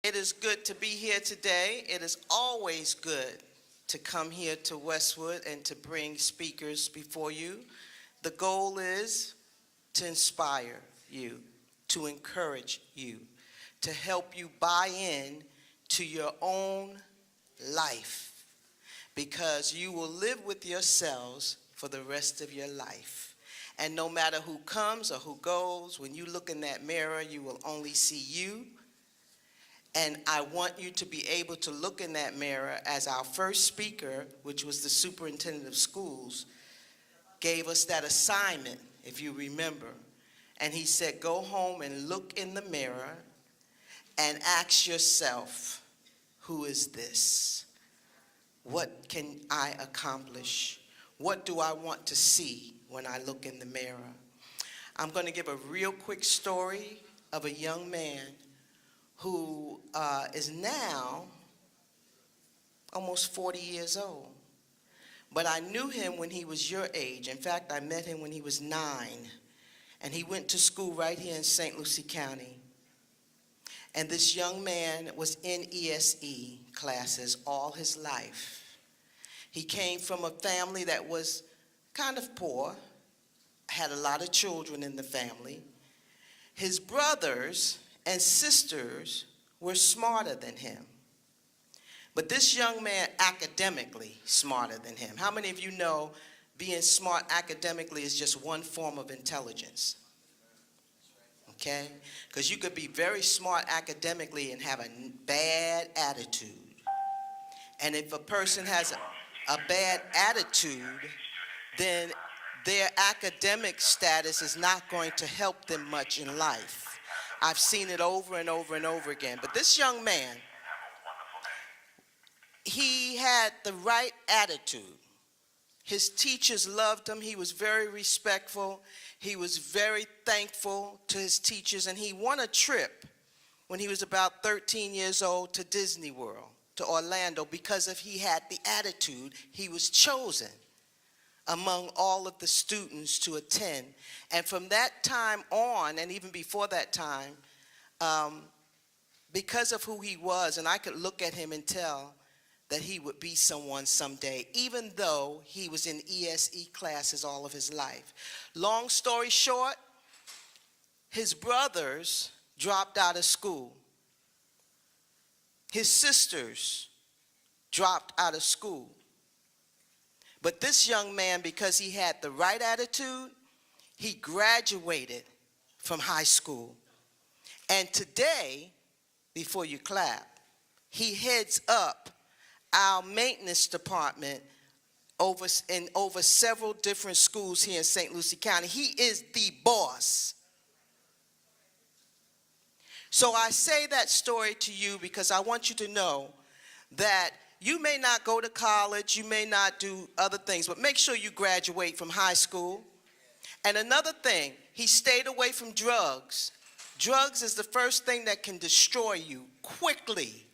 It is good to be here today. It is always good to come here to Westwood and to bring speakers before you. The goal is to inspire you, to encourage you, to help you buy in to your own life, because you will live with yourselves for the rest of your life. And no matter who comes or who goes, when you look in that mirror, you will only see you. And I want you to be able to look in that mirror, as our first speaker, which was the superintendent of schools, gave us that assignment, if you remember. And he said, go home and look in the mirror and ask yourself, who is this? What can I accomplish? What do I want to see when I look in the mirror? I'm going to give a real quick story of a young man who is now almost 40 years old. But I knew him when he was your age. In fact, I met him when he was 9. And he went to school right here in St. Lucie County. And this young man was in ESE classes all his life. He came from a family that was kind of poor, had a lot of children in the family. His brothers and sisters were smarter than him. But this young man, academically smarter than him. How many of you know being smart academically is just one form of intelligence? Okay? Because you could be very smart academically and have a bad attitude. And if a person has a bad attitude, then their academic status is not going to help them much in life. I've seen it over and over and over again. But this young man, he had the right attitude. His teachers loved him. He was very respectful. He was very thankful to his teachers. And he won a trip when he was about 13 years old to Disney World, to Orlando, because if he had the attitude, he was chosen among all of the students to attend. And from that time on, and even before that time, because of who he was, and I could look at him and tell that he would be someone someday, even though he was in ESE classes all of his life. Long story short, his brothers dropped out of school. His sisters dropped out of school. But this young man, because he had the right attitude, he graduated from high school. And today, before you clap, he heads up our maintenance department over several different schools here in St. Lucie County. He is the boss. So I say that story to you because I want you to know that you may not go to college, you may not do other things, but make sure you graduate from high school. And another thing, he stayed away from drugs. Drugs is the first thing that can destroy you quickly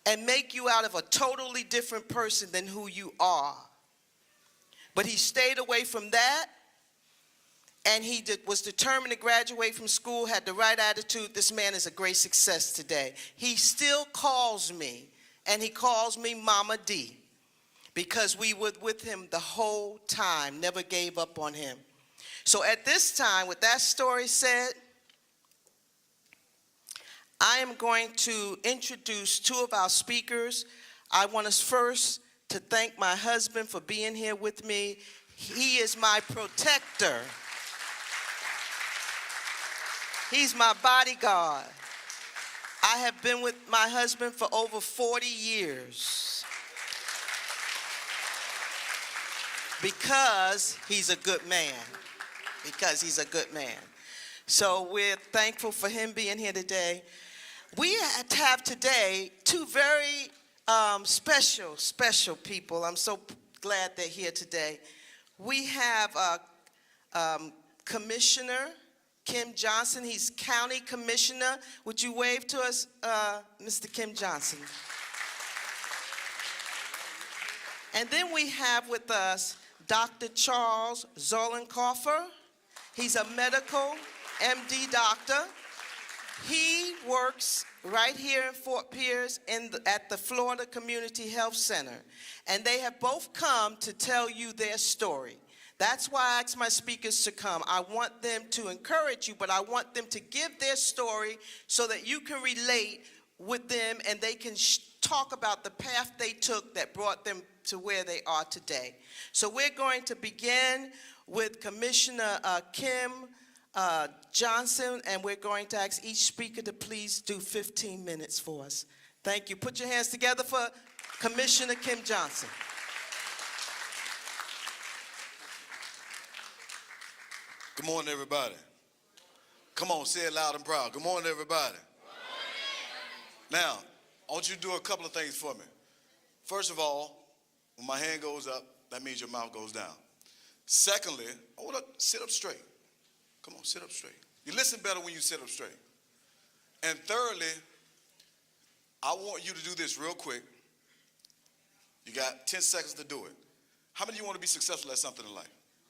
and make you out of a totally different person than who you are. But he stayed away from that, and he was determined to graduate from school, had the right attitude. This man is a great success today. He still calls me, and he calls me Mama D, because we were with him the whole time, never gave up on him. So at this time, with that story said, I am going to introduce two of our speakers. I want us first to thank my husband for being here with me. He is my protector. He's my bodyguard. I have been with my husband for over 40 years because he's a good man. Because he's a good man. So we're thankful for him being here today. We have today two very special people. I'm so glad they're here today. We have Commissioner Kim Johnson. He's County Commissioner. Would you wave to us, Mr. Kim Johnson? And then we have with us Dr. Charles Zolicoffer. He's a medical MD doctor. He works right here in Fort Pierce at the Florida Community Health Center. And they have both come to tell you their story. That's why I asked my speakers to come. I want them to encourage you, but I want them to give their story so that you can relate with them and they can talk about the path they took that brought them to where they are today. So we're going to begin with Commissioner Kim Johnson, and we're going to ask each speaker to please do 15 minutes for us. Thank you. Put your hands together for Commissioner Kim Johnson. Good morning, everybody. Come on, say it loud and proud. Good morning, everybody. Good morning. Now, I want you to do a couple of things for me. First of all, when my hand goes up, that means your mouth goes down. Secondly, I want to sit up straight. Come on, sit up straight. You listen better when you sit up straight. And thirdly, I want you to do this real quick. You got 10 seconds to do it. How many of you want to be successful at something in life?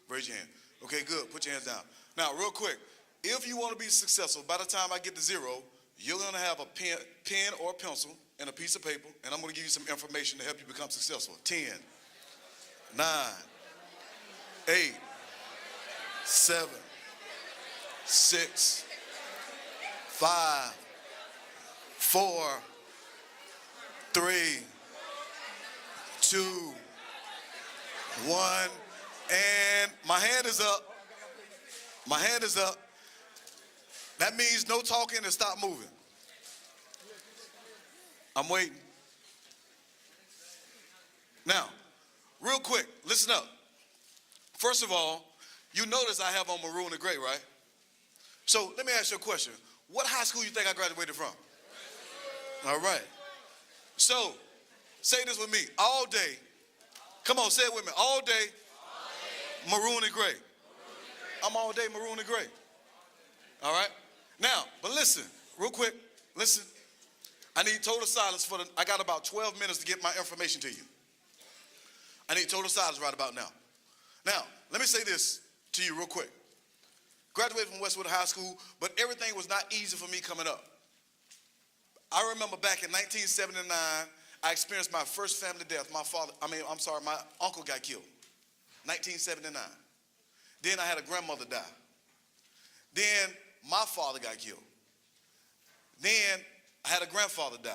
Raise your hand. Okay, good. Put your hands down. Now, real quick, if you want to be successful, by the time I get to 0, you're going to have a pen or a pencil and a piece of paper, and I'm going to give you some information to help you become successful. 10, 9, 8, 7, 6, 5, 4, 3, 2, 1, and my hand is up. My hand is up. That means no talking and stop moving. I'm waiting. Now, real quick, listen up. First of all, you notice I have on maroon and gray, right? So let me ask you a question. What high school you think I graduated from? All right. So, say this with me. All day. Come on, say it with me. All day, maroon and gray. I'm all day maroon and gray. All right? Now, but listen, real quick, listen. I need total silence I got about 12 minutes to get my information to you. I need total silence right about now. Now, let me say this to you real quick. Graduated from Westwood High School, but everything was not easy for me coming up. I remember back in 1979, I experienced my first family death. My uncle got killed. 1979. Then I had a grandmother die. Then my father got killed. Then I had a grandfather die.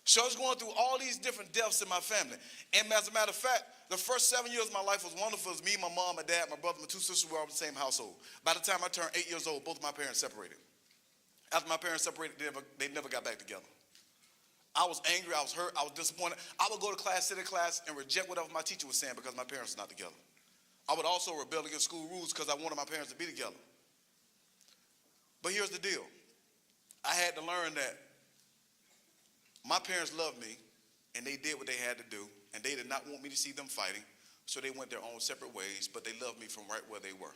So I was going through all these different deaths in my family. And as a matter of fact, the first 7 years of my life was wonderful. It was me, my mom, my dad, my brother, my 2 sisters were all in the same household. By the time I turned 8 years old, both of my parents separated. After my parents separated, they never got back together. I was angry, I was hurt, I was disappointed. I would go to class, sit in class, and reject whatever my teacher was saying because my parents were not together. I would also rebel against school rules because I wanted my parents to be together. But here's the deal. I had to learn that my parents loved me, and they did what they had to do, and they did not want me to see them fighting, so they went their own separate ways, but they loved me from right where they were.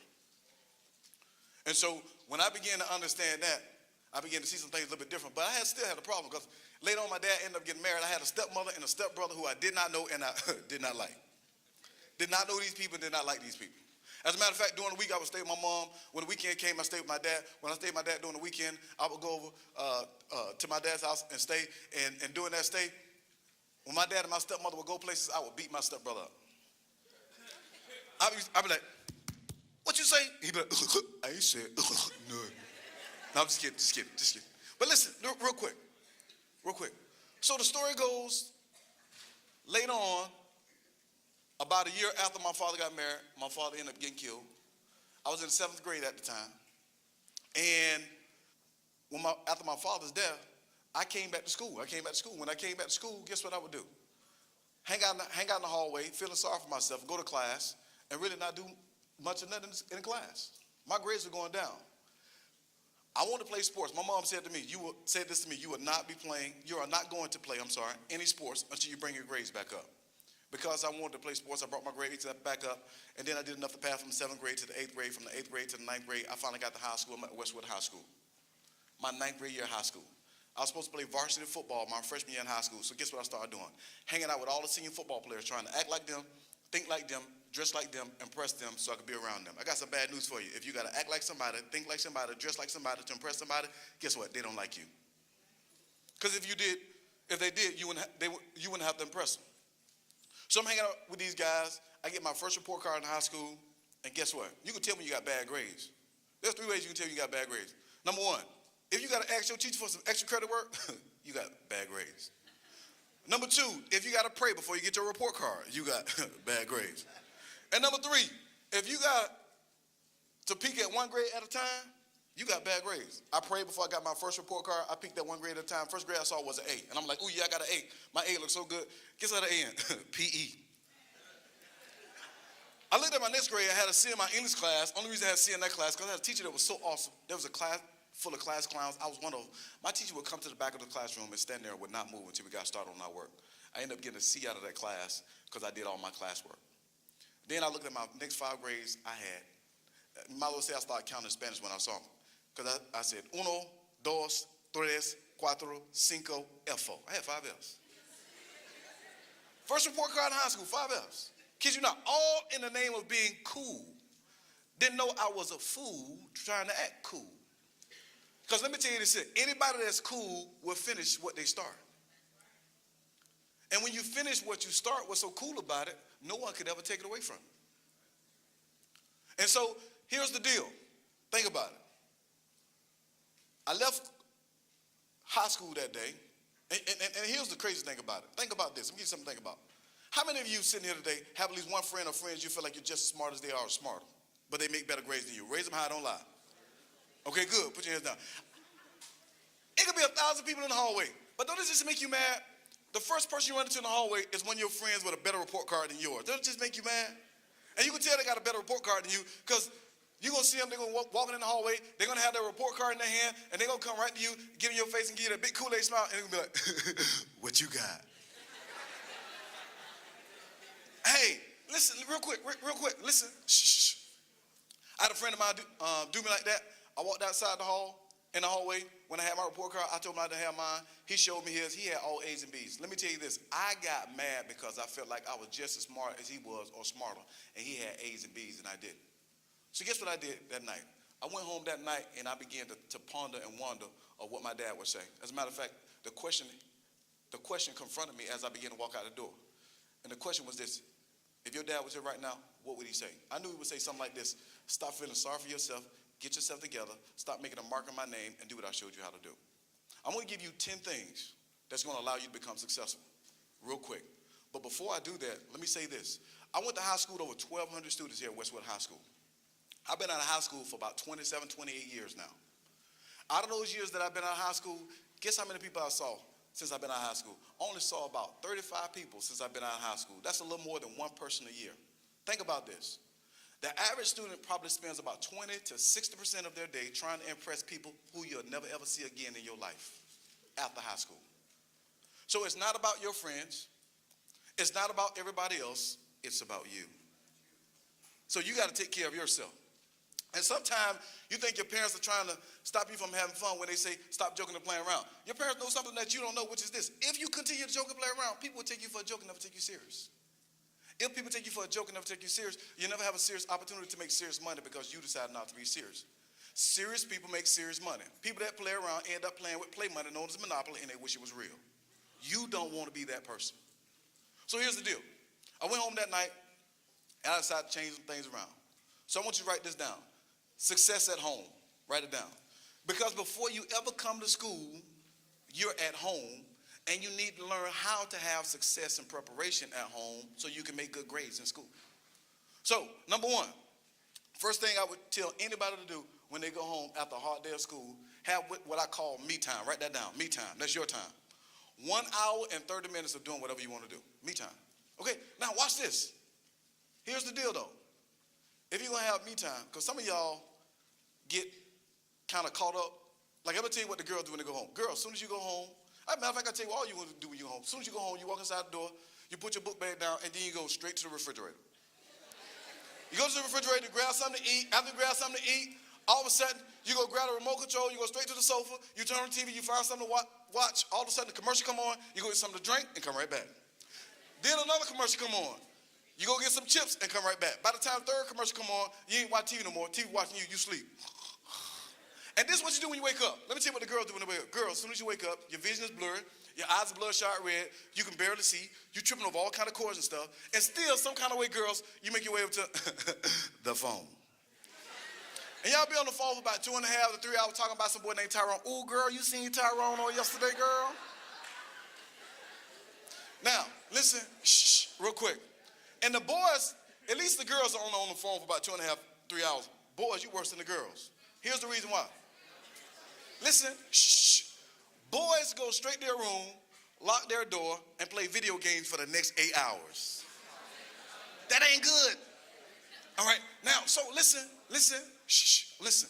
And so when I began to understand that, I began to see some things a little bit different, but I still had a problem because later on my dad ended up getting married. I had a stepmother and a stepbrother who I did not know and I did not like. Did not know these people, did not like these people. As a matter of fact, during the week, I would stay with my mom. When the weekend came, I stayed with my dad. When I stayed with my dad during the weekend, I would go over to my dad's house and stay. And during that stay, when my dad and my stepmother would go places, I would beat my stepbrother up. I'd be like, what you say? He'd be like, I ain't said no. No, I'm just kidding. But listen, real quick. So the story goes, later on, about a year after my father got married, my father ended up getting killed. I was in the 7th grade at the time. And after my father's death, I came back to school. When I came back to school, guess what I would do? Hang out in the hallway, feeling sorry for myself, go to class, and really not do much of nothing in class. My grades were going down. I wanted to play sports. My mom said this to me, you are not going to play, any sports until you bring your grades back up. Because I wanted to play sports, I brought my grades back up, and then I did enough to pass from the 7th grade to the 8th grade, from the 8th grade to the 9th grade. I finally got to high school, at Westwood High School. My 9th grade year of high school. I was supposed to play varsity football my freshman year in high school, so guess what I started doing? Hanging out with all the senior football players, trying to act like them, think like them, dress like them, impress them so I can be around them. I got some bad news for you. If you got to act like somebody, think like somebody, dress like somebody to impress somebody, guess what? They don't like you. Because if they did, you wouldn't have to impress them. So I'm hanging out with these guys. I get my first report card in high school, and guess what? You can tell me you got bad grades. There's 3 ways you can tell you got bad grades. Number one, if you got to ask your teacher for some extra credit work, you got bad grades. Number two, if you got to pray before you get your report card, you got bad grades. And number three, if you got to peak at 1 grade at a time, you got bad grades. I prayed before I got my first report card. I peaked at 1 grade at a time. First grade I saw was an A. And I'm like, ooh, yeah, I got an A. My A looks so good. Guess what I had an A in? PE. I looked at my next grade. I had a C in my English class. Only reason I had a C in that class because I had a teacher that was so awesome. There was a class full of class clowns. I was one of them. My teacher would come to the back of the classroom and stand there and would not move until we got started on our work. I ended up getting a C out of that class because I did all my classwork. Then I looked at my next 5 grades I had. My little say I started counting Spanish when I saw them. Because I said, 1, 2, 3, 4, 5, F4. I had 5 F's. First report card in high school, 5 F's. Kid you not, all in the name of being cool. Didn't know I was a fool trying to act cool. Because let me tell you this, anybody that's cool will finish what they start. And when you finish what you start, what's so cool about it, no one could ever take it away from you. And so here's the deal. Think about it. I left high school that day, and here's the crazy thing about it. Think about this. Let me give you something to think about. How many of you sitting here today have at least one friend or friends you feel like you're just as smart as they are or smarter, but they make better grades than you? Raise them high, don't lie. Okay, good. Put your hands down. It could be 1,000 people in the hallway, but don't this just make you mad? The first person you run into in the hallway is one of your friends with a better report card than yours. Doesn't it just make you mad? And you can tell they got a better report card than you because you're going to see them, they're going to walking in the hallway, they're going to have their report card in their hand, and they're going to come right to you, get in your face and give you that big Kool-Aid smile, and they're going to be like, what you got? Hey, listen, real quick, listen. Shh. I had a friend of mine do me like that. I walked outside in the hallway. When I had my report card, I told him I didn't have mine. He showed me his. He had all A's and B's. Let me tell you this. I got mad because I felt like I was just as smart as he was or smarter, and he had A's and B's, and I didn't. So guess what I did that night? I went home that night, and I began to ponder and wonder of what my dad would say. As a matter of fact, the question confronted me as I began to walk out the door. And the question was this. If your dad was here right now, what would he say? I knew he would say something like this. Stop feeling sorry for yourself. Get yourself together. Stop making a mark on my name and do what I showed you how to do. I'm going to give you 10 things that's going to allow you to become successful real quick. But before I do that, let me say this. I went to high school with over 1,200 students here at Westwood High School. I've been out of high school for about 27, 28 years now. Out of those years that I've been out of high school, guess how many people I saw since I've been out of high school? I only saw about 35 people since I've been out of high school. That's a little more than one person a year. Think about this. The average student probably spends about 20 to 60% of their day trying to impress people who you'll never ever see again in your life after high school. So it's not about your friends. It's not about everybody else. It's about you. So you got to take care of yourself. And sometimes you think your parents are trying to stop you from having fun when they say stop joking and playing around. Your parents know something that you don't know, which is this. If you continue to joke and play around, people will take you for a joke and never take you serious. If people take you for a joke and never take you serious, you never have a serious opportunity to make serious money because you decide not to be serious. Serious people make serious money. People that play around end up playing with play money known as Monopoly, and they wish it was real. You don't want to be that person. So here's the deal. I went home that night, and I decided to change some things around. So I want you to write this down. Success at home. Write it down. Because before you ever come to school, you're at home, and you need to learn how to have success and preparation at home so you can make good grades in school. So, number one, first thing I would tell anybody to do when they go home after a hard day of school, have what I call me time. Write that down. Me time. That's your time. 1 hour and 30 minutes of doing whatever you want to do. Me time. Okay, now watch this. Here's the deal, though. If you're going to have me time, because some of y'all get kind of caught up. Like, I'm going to tell you what the girls do when they go home. Girls, as soon as you go home, as a matter of fact, I tell you all you want to do when you go home. As soon as you go home, you walk inside the door, you put your book bag down, and then you go straight to the refrigerator. You go to the refrigerator, grab something to eat. After you grab something to eat, all of a sudden, you go grab a remote control, you go straight to the sofa, you turn on the TV, you find something to watch. All of a sudden, the commercial come on, you go get something to drink, and come right back. Then another commercial come on. You go get some chips and come right back. By the time the third commercial come on, you ain't watching TV no more. TV watching you, you sleep. And this is what you do when you wake up. Let me tell you what the girls do when they wake up. Girls, as soon as you wake up, your vision is blurred, your eyes are bloodshot red, you can barely see, you tripping over all kind of cords and stuff, and still, some kind of way, girls, you make your way up to the phone. And y'all be on the phone for about 2.5 to 3 hours talking about some boy named Tyrone. Ooh, girl, you seen Tyrone on yesterday, girl? Now, listen, shh, real quick. And the boys, at least the girls are only on the phone for about 2.5, 3 hours. Boys, you worse than the girls. Here's the reason why. Listen, shh. Boys go straight to their room, lock their door, and play video games for the next 8 hours. That ain't good. All right, now, so listen, shh, listen.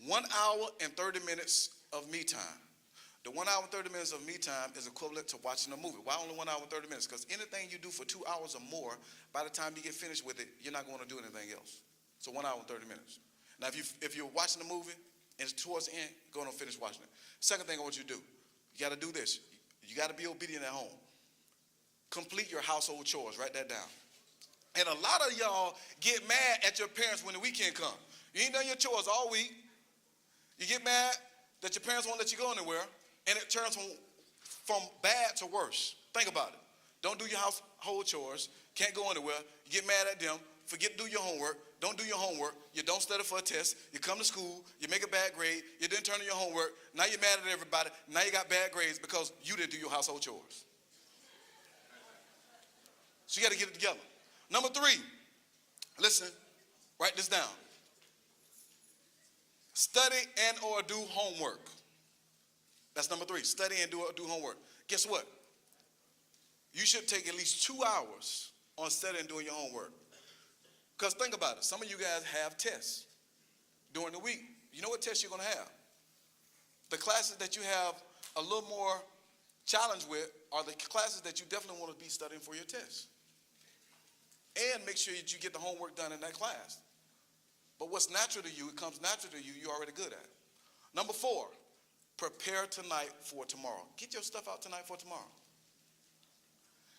1 hour and 30 minutes of me time. The 1 hour and 30 minutes of me time is equivalent to watching a movie. Why only 1 hour and 30 minutes? Because anything you do for 2 hours or more, by the time you get finished with it, you're not going to do anything else. So 1 hour and 30 minutes. Now, if you're watching the movie and it's towards the end, go on and finish watching it. Second thing I want you to do, you got to do this. You got to be obedient at home. Complete your household chores. Write that down. And a lot of y'all get mad at your parents when the weekend comes. You ain't done your chores all week. You get mad that your parents won't let you go anywhere. And it turns from bad to worse. Think about it. Don't do your household chores. Can't go anywhere. You get mad at them. Forget to do your homework. Don't do your homework. You don't study for a test. You come to school. You make a bad grade. You didn't turn in your homework. Now you're mad at everybody. Now you got bad grades because you didn't do your household chores. So you got to get it together. Number 3, listen, write this down. Study and or do homework. That's number 3, study and do homework. Guess what? You should take at least 2 hours on studying and doing your homework. Because think about it. Some of you guys have tests during the week. You know what tests you're going to have? The classes that you have a little more challenge with are the classes that you definitely want to be studying for your tests. And make sure that you get the homework done in that class. But what's natural to you, it comes natural to you, you're already good at. Number 4, prepare tonight for tomorrow. Get your stuff out tonight for tomorrow.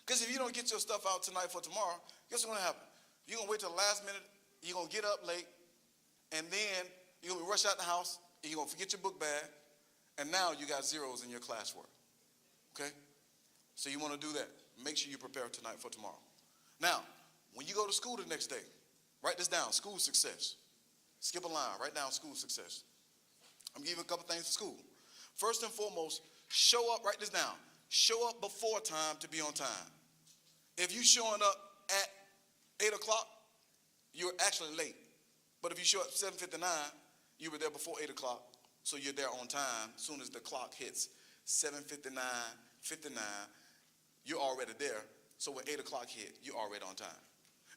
Because if you don't get your stuff out tonight for tomorrow, guess what's going to happen? You're going to wait till the last minute, you're going to get up late, and then you're going to rush out the house, and you're going to forget your book bag, and now you got zeros in your classwork. Okay? So you want to do that. Make sure you prepare tonight for tomorrow. Now, when you go to school the next day, write this down, school success. Skip a line, write down school success. I'm giving you a couple things for school. First and foremost, show up, write this down, show up before time to be on time. If you're showing up at 8 o'clock, you're actually late. But if you show up at 7:59, you were there before 8 o'clock, so you're there on time. As soon as the clock hits 7:59, 59, you're already there. So when 8 o'clock hit, you're already on time.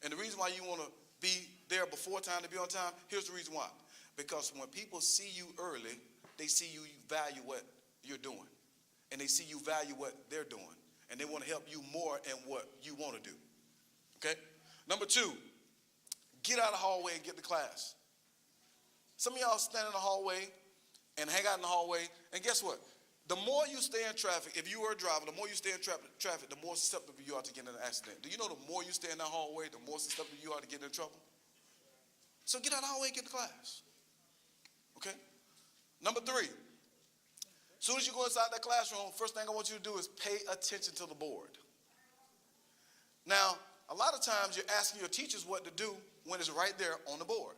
And the reason why you want to be there before time to be on time, here's the reason why. Because when people see you early, they see you value what you're doing. And they see you value what they're doing. And they want to help you more in what you want to do. Okay? Number 2, get out of the hallway and get to class. Some of y'all stand in the hallway and hang out in the hallway, and guess what? The more you stay in traffic, if you were a driver, the more you stay in traffic, the more susceptible you are to get in an accident. Do you know the more you stay in that hallway, the more susceptible you are to get in trouble? So get out of the hallway and get to class. Okay? Number 3, as soon as you go inside that classroom, first thing I want you to do is pay attention to the board. Now, a lot of times you're asking your teachers what to do when it's right there on the board.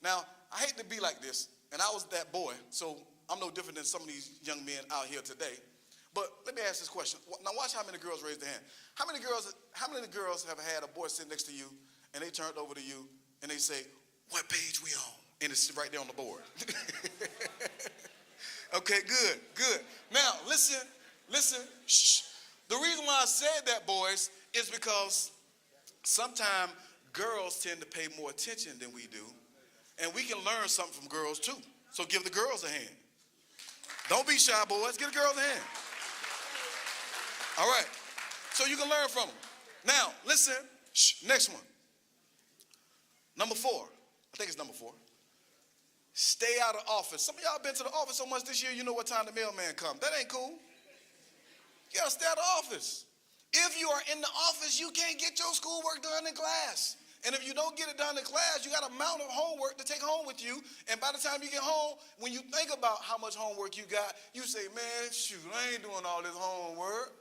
Now, I hate to be like this, and I was that boy, so I'm no different than some of these young men out here today. But let me ask this question. Now watch how many girls raise their hand. How many girls have had a boy sit next to you and they turned over to you and they say, "What page we on?" And it's right there on the board. Okay, good. Now listen, shh. The reason why I said that, boys, is because sometimes girls tend to pay more attention than we do. And we can learn something from girls too. So give the girls a hand. Don't be shy, boys. Give the girls a hand. All right. So you can learn from them. Now, listen. Shh, next one. Number 4. I think it's number 4. Stay out of office. Some of y'all been to the office so much this year, you know what time the mailman comes. That ain't cool. You got to stay out of office. If you are in the office, you can't get your schoolwork done in class. And if you don't get it done in class, you got a amount of homework to take home with you. And by the time you get home, when you think about how much homework you got, you say, man, shoot, I ain't doing all this homework.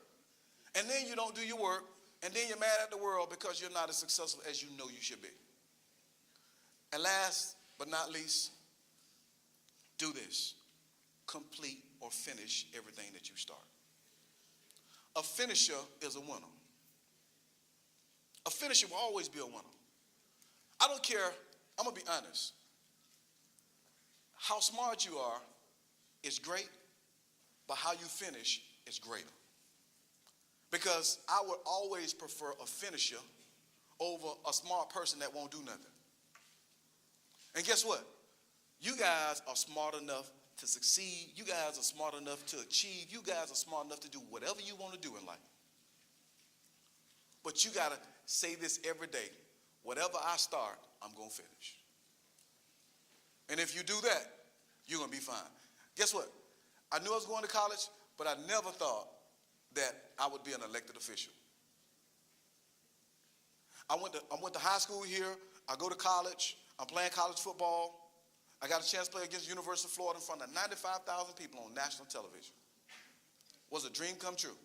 And then you don't do your work, and then you're mad at the world because you're not as successful as you know you should be. And last but not least, do this. Complete or finish everything that you start. A finisher is a winner. A finisher will always be a winner. I don't care, I'm going to be honest. How smart you are is great, but how you finish is greater. Because I would always prefer a finisher over a smart person that won't do nothing. And guess what? You guys are smart enough to succeed. You guys are smart enough to achieve. You guys are smart enough to do whatever you want to do in life. But you got to say this every day. Whatever I start, I'm going to finish. And if you do that, you're going to be fine. Guess what? I knew I was going to college, but I never thought that I would be an elected official. I went to high school here. I go to college. I'm playing college football. I got a chance to play against the University of Florida in front of 95,000 people on national television. It was a dream come true.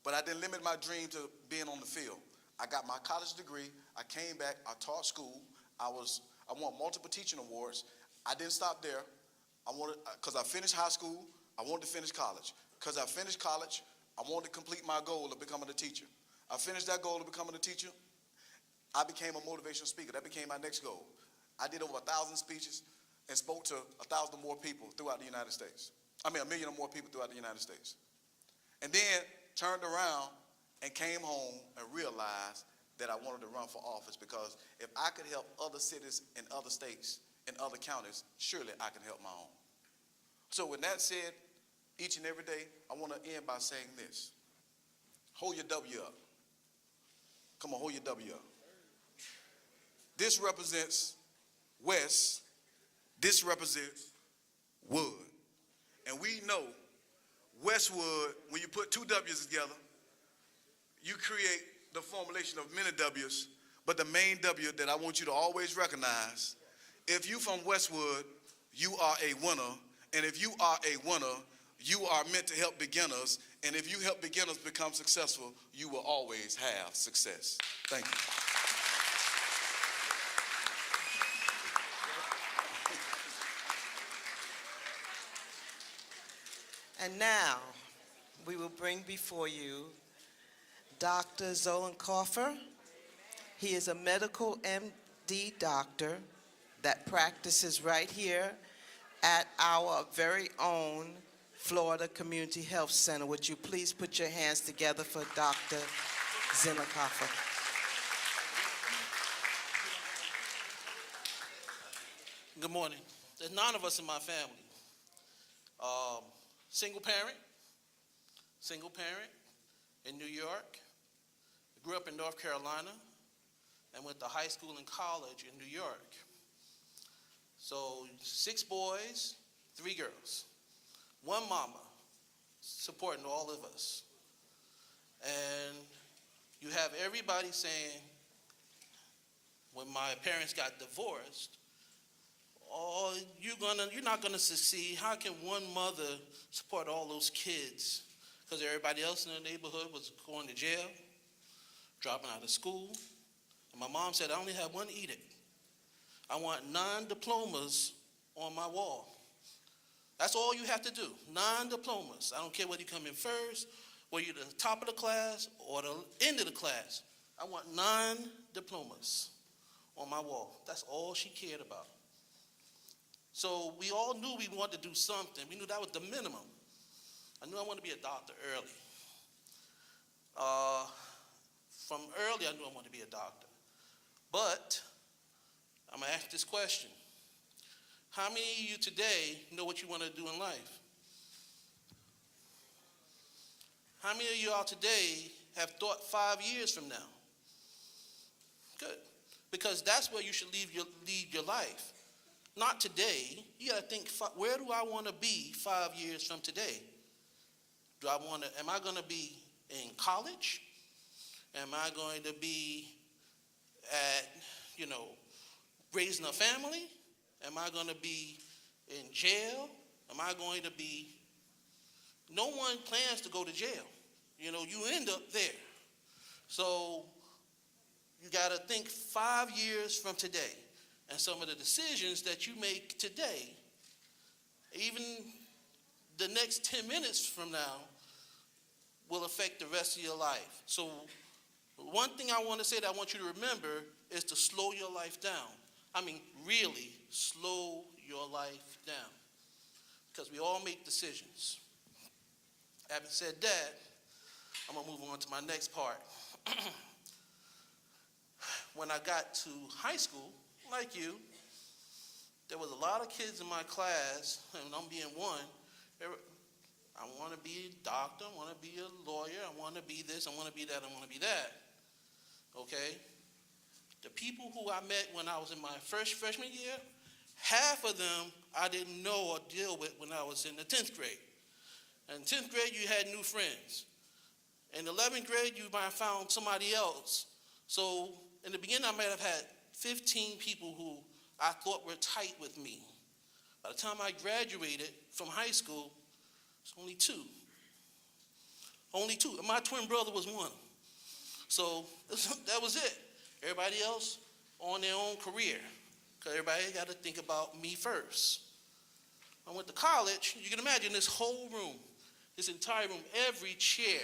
But I didn't limit my dream to being on the field. I got my college degree. I came back. I taught school. I won multiple teaching awards. I didn't stop there. Because I finished high school, I wanted to finish college. Because I finished college, I wanted to complete my goal of becoming a teacher. I finished that goal of becoming a teacher. I became a motivational speaker. That became my next goal. I did over 1,000 speeches and spoke to 1,000 or more people throughout the United States. I mean, 1 million or more people throughout the United States. And then turned around and came home and realized that I wanted to run for office, because if I could help other cities in other states and other counties, surely I can help my own. So with that said, each and every day, I want to end by saying this. Hold your W up. Come on, hold your W up. This represents West. This represents Wood. And we know Westwood, when you put two W's together, you create the formulation of many W's, but the main W that I want you to always recognize, if you from Westwood, you are a winner. And if you are a winner, you are meant to help beginners. And if you help beginners become successful, you will always have success. Thank you. And now, we will bring before you Dr. Zolicoffer. He is a medical MD doctor that practices right here at our very own Florida Community Health Center. Would you please put your hands together for Dr. Zolicoffer? Good morning. There's 9 of us in my family. Single parent in New York. Grew up in North Carolina and went to high school and college in New York. So 6 boys, 3 girls. 1 mama supporting all of us. And you have everybody saying, when my parents got divorced, oh, you're not gonna succeed. How can one mother support all those kids? Because everybody else in the neighborhood was going to jail, dropping out of school. And my mom said, I only have one edict. I want 9 diplomas on my wall. That's all you have to do, 9 diplomas. I don't care whether you come in first, whether you're the top of the class or the end of the class. I want 9 diplomas on my wall. That's all she cared about. So we all knew we wanted to do something. We knew that was the minimum. I knew I wanted to be a doctor early. From early, I knew I wanted to be a doctor. But I'm going to ask this question. How many of you today know what you want to do in life? How many of you all today have thought 5 years from now? Good. Because that's where you should lead your life. Not today. You got to think, where do I want to be 5 years from today? Am I going to be in college? Am I going to be at, raising a family? Am I going to be in jail? Am I going to be... No one plans to go to jail. You end up there. So you got to think 5 years from today. And some of the decisions that you make today, even the next 10 minutes from now, will affect the rest of your life. So one thing I want to say that I want you to remember is to slow your life down. I mean, really slow your life down. Because we all make decisions. Having said that, I'm going to move on to my next part. When I got to high school, like you, there was a lot of kids in my class, and I'm being one. I want to be a doctor, I want to be a lawyer, I want to be this, I want to be that, I want to be that. Okay? The people who I met when I was in my freshman year, half of them I didn't know or deal with when I was in the 10th grade. In 10th grade, you had new friends. In 11th grade, you might have found somebody else. So in the beginning, I might have had 15 people who I thought were tight with me. By the time I graduated from high school, it's only two. Only two. And my twin brother was one. So that was it. Everybody else on their own career. Because everybody got to think about me first. I went to college. You can imagine this whole room, this entire room, every chair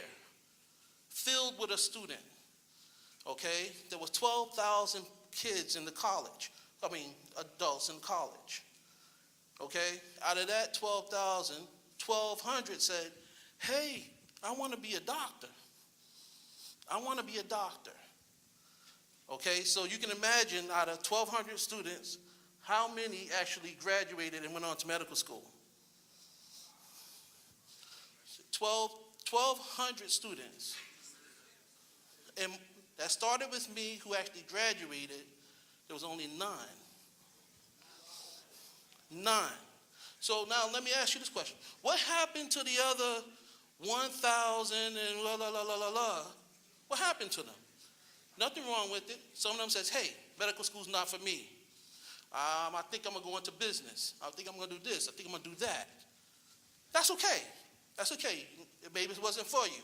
filled with a student. Okay? There was 12,000 kids in the college. Adults in college. Okay? Out of that 12,000, 1,200 said, hey, I want to be a doctor. I want to be a doctor. Okay? So you can imagine out of 1,200 students, how many actually graduated and went on to medical school? 1,200 students. And that started with me, who actually graduated. There was only 9. 9. So now let me ask you this question. What happened to the other 1,000 and la, la, la, la, la, la? What happened to them? Nothing wrong with it. Some of them says, hey, medical school's not for me. I think I'm going to go into business. I think I'm going to do this. I think I'm going to do that. That's okay. That's okay. Maybe it wasn't for you.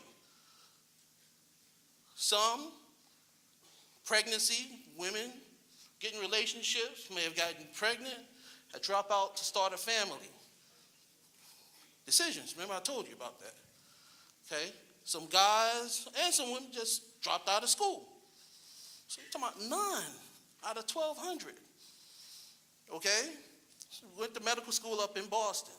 Some, pregnancy, women getting relationships, may have gotten pregnant, had dropped out to start a family. Decisions. Remember I told you about that. Okay? Some guys and some women just dropped out of school. So you're talking about 9 out of 1,200. Okay? So went to medical school up in Boston.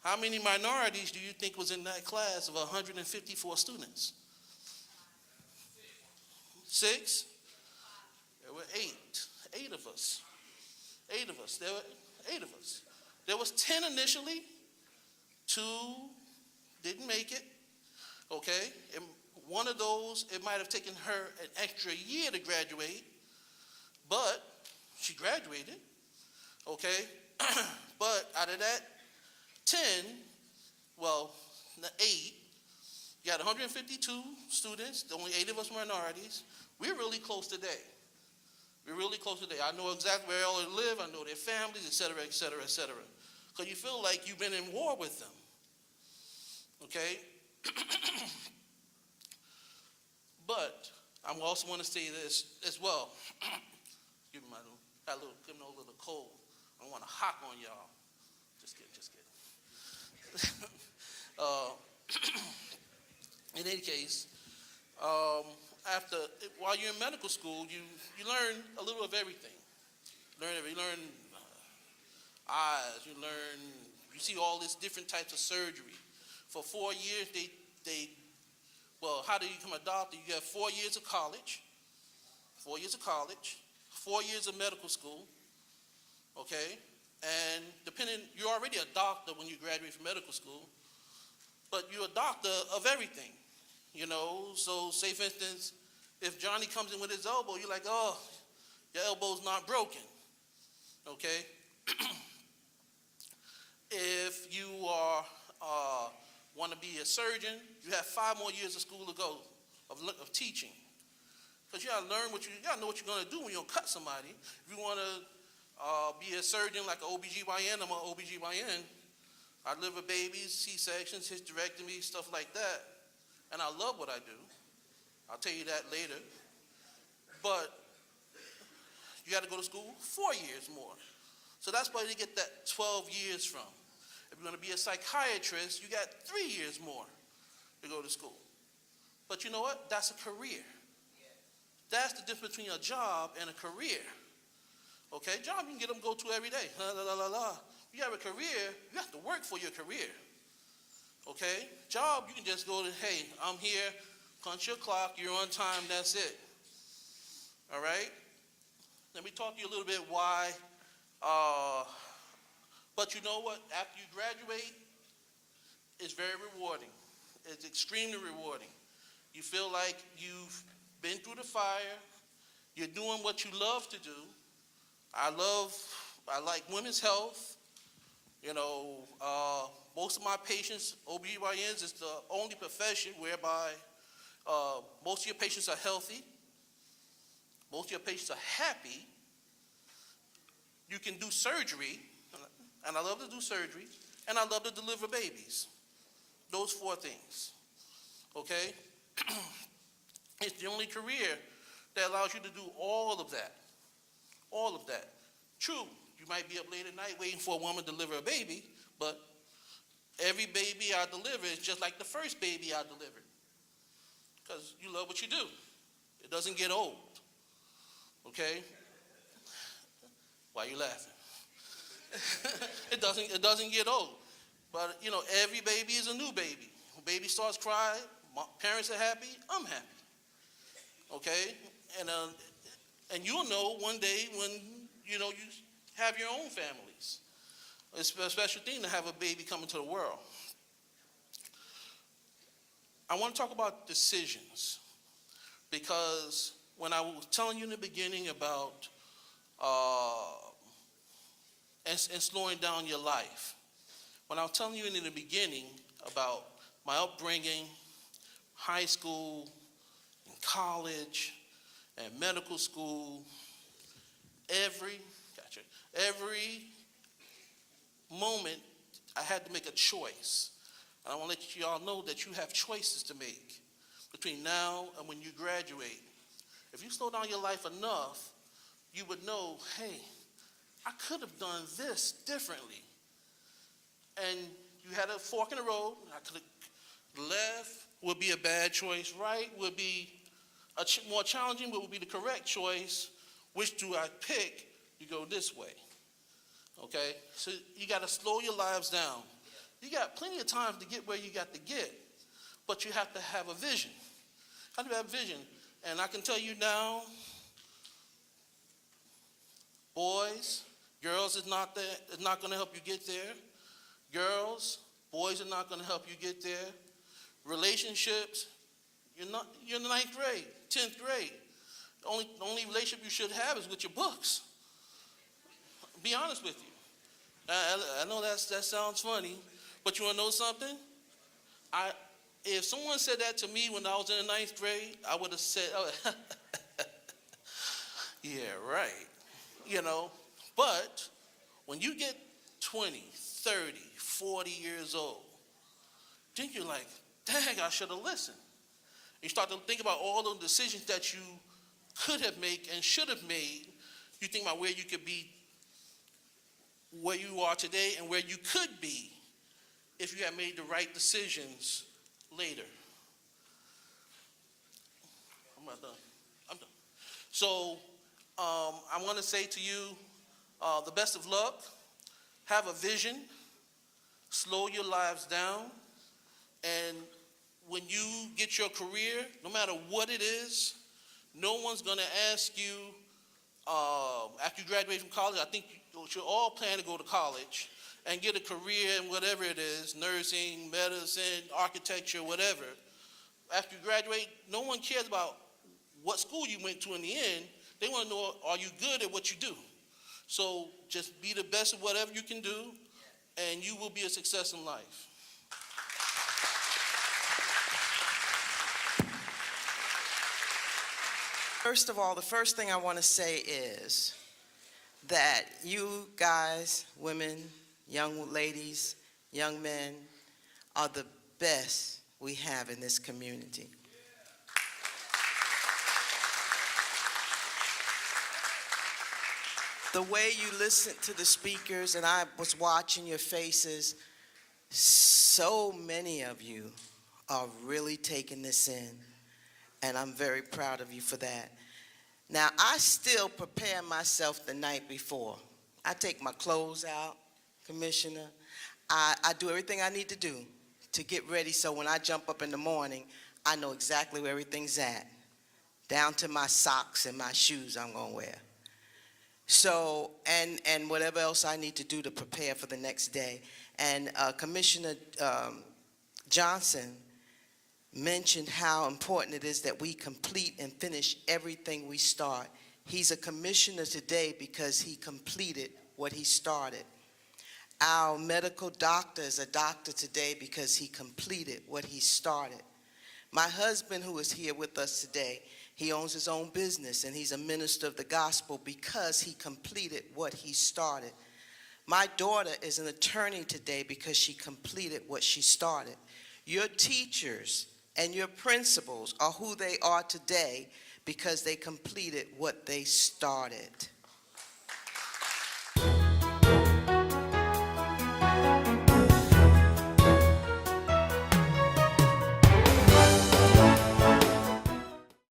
How many minorities do you think was in that class of 154 students? 6? There were 8. 8 of us. 8 of us. There were 8 of us. There was 10 initially. 2 didn't make it. Okay? And one of those, it might have taken her an extra year to graduate, but she graduated. Okay? But out of that 10, well, 8, you got 152 students, only 8 of us minorities. We're really close today. We're really close today. I know exactly where all they live. I know their families, et cetera, et cetera, et cetera. Because you feel like you've been in war with them. Okay? But I also want to say this as well. Give me a little cold. I don't want to hop on y'all. Just kidding. In any case, while you're in medical school, you learn a little of everything. You learn eyes. You see all these different types of surgery. For 4 years, how do you become a doctor? You have 4 years of college, 4 years of medical school, okay? And you're already a doctor when you graduate from medical school, but you're a doctor of everything, So say, for instance, if Johnny comes in with his elbow, you're like, oh, your elbow's not broken, okay? If you are want to be a surgeon, you have 5 more years of school to go of teaching. Because you got to learn you got to know what you're going to do when you're going to cut somebody. If you want to be a surgeon like an OBGYN, I'm an OBGYN. I deliver babies, C-sections, hysterectomy, stuff like that. And I love what I do. I'll tell you that later. But you got to go to school 4 years more. So that's where you get that 12 years from. If you're going to be a psychiatrist, you got 3 years more to go to school. But you know what? That's a career. That's the difference between a job and a career. Okay, job you can get them to go to every day. La, la, la, la, la. You have a career, you have to work for your career. Okay, job you can just go to, hey, I'm here, punch your clock, you're on time, that's it. All right? Let me talk to you a little bit why. But you know what? After you graduate, it's very rewarding. It's extremely rewarding. You feel like you've been through the fire. You're doing what you love to do. I like women's health. You know, most of my patients, OBGYNs, is the only profession whereby most of your patients are healthy. Most of your patients are happy. You can do surgery, and I love to do surgery, and I love to deliver babies. Those 4 things, okay? It's the only career that allows you to do all of that. All of that. True, you might be up late at night waiting for a woman to deliver a baby, but every baby I deliver is just like the first baby I delivered. Because you love what you do. It doesn't get old. Okay? Why are you laughing? It doesn't get old. But you know, every baby is a new baby. When baby starts crying, parents are happy, I'm happy. Okay? And you'll know one day when you have your own families. It's a special thing to have a baby come into the world. I want to talk about decisions, because when I was telling you in the beginning about and slowing down your life, when I was telling you in the beginning about my upbringing, high school, and college, and medical school, every moment I had to make a choice. And I want to let you all know that you have choices to make between now and when you graduate. If you slow down your life enough, you would know, hey, I could have done this differently. And you had a fork in the road. I could have left would be a bad choice. Right would be more challenging, but would be the correct choice. Which do I pick? You go this way. Okay? So you got to slow your lives down. You got plenty of time to get where you got to get, but you have to have a vision. How do you have a vision? And I can tell you now, boys, girls is not going to help you get there. Girls, boys are not going to help you get there. Relationships, you're in the 9th grade, 10th grade. The only relationship you should have is with your books. Be honest with you. I know that sounds funny, but you want to know something? If someone said that to me when I was in the 9th grade, I would have said, oh, yeah, right. But when you get 20, 30, 40 years old, then you're like, dang, I should have listened. You start to think about all the decisions that you could have made and should have made. You think about where you could be, where you are today, and where you could be if you had made the right decisions later. I'm not done. I'm done. So I want to say to you, the best of luck. Have a vision. Slow your lives down. And when you get your career, no matter what it is, no one's going to ask you, after you graduate from college, I think you should all plan to go to college and get a career in whatever it is, nursing, medicine, architecture, whatever. After you graduate, no one cares about what school you went to in the end. They want to know, are you good at what you do? So just be the best at whatever you can do, and you will be a success in life. First of all, the first thing I want to say is that you guys, women, young ladies, young men, are the best we have in this community. The way you listen to the speakers, and I was watching your faces, so many of you are really taking this in, and I'm very proud of you for that. Now, I still prepare myself the night before. I take my clothes out, Commissioner. I do everything I need to do to get ready so when I jump up in the morning, I know exactly where everything's at, down to my socks and my shoes I'm going to wear. So, and whatever else I need to do to prepare for the next day. And Commissioner Johnson mentioned how important it is that we complete and finish everything we start. He's a commissioner today because he completed what he started. Our medical doctor is a doctor today because he completed what he started. My husband, who is here with us today, he owns his own business and he's a minister of the gospel because he completed what he started. My daughter is an attorney today because she completed what she started. Your teachers and your principals are who they are today because they completed what they started.